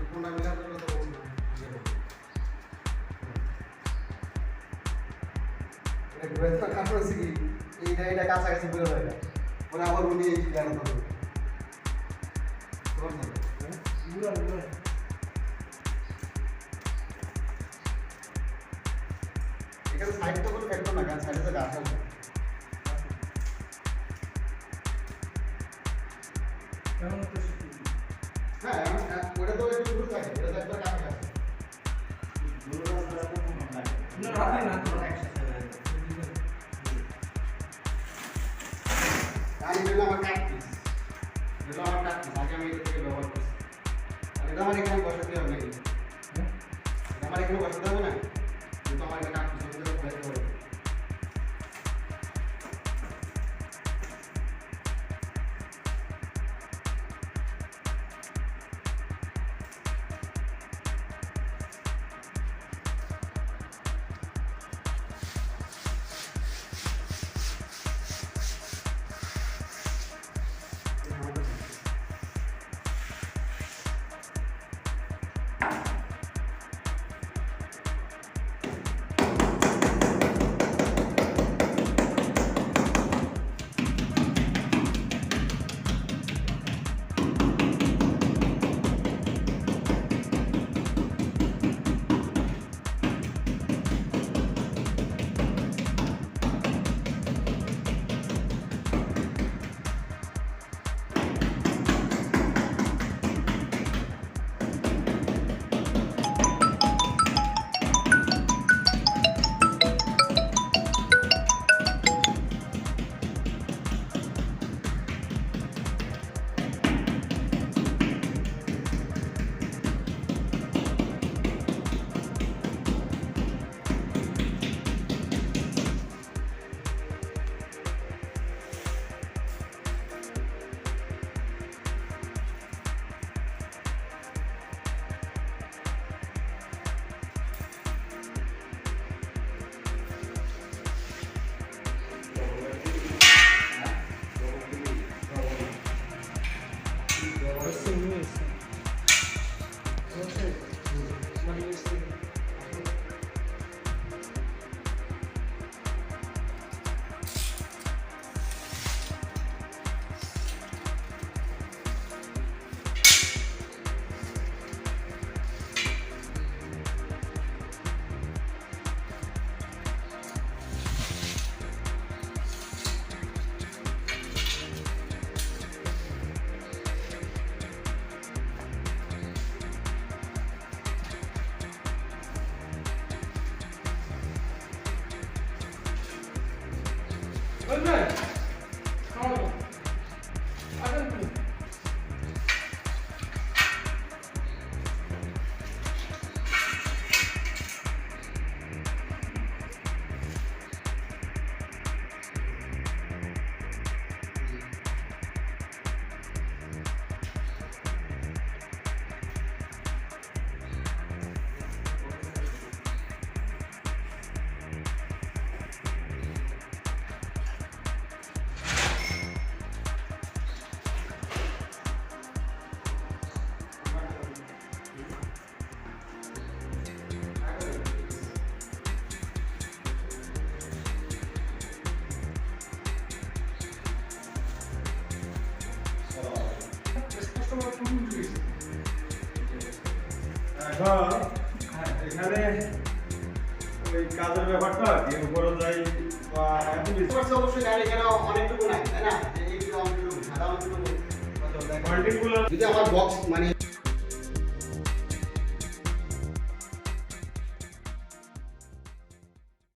কোনটা মিলার জন্য তো বলুন না এটা গ্রেসটা কাপড় আছে কি এইটা কাছাকাছি বের হয়ে যায় পরে আবার উনি এই জায়গা তো তোমার না পুরো এখানে সাইড তো কোনো ফ্যাক্টর না কারণ সাইডে তো গাছ আছে কেমন তো হ্যাঁ ওটা তো একটু দূর থাকে এটা তো একবার কাছাকাছি দূর রাস্তা তো কম লাগে না রাতে না তো একসাথে আমি দিলাম আমার কাট পিস এটা আমার কাট পিস আগে আমি এটা থেকে ব্যবহার করছি আর এটা আমার এখানে বসাতে হবে নাকি আমার এখানে বসাতে হবে না কিন্তু আমার এটা কাট পিস আমি তো বসাতে হবে এখানে ওই কাজের ব্যাপারটা কি উপরে যাই বা এত বেশি অবশ্যই গাড়ি এখানে অনেকটুকু নাই তাই না এই অনেকটুকু সাদা অনেকটুকু মাল্টিকুলার যদি আমার বক্স মানে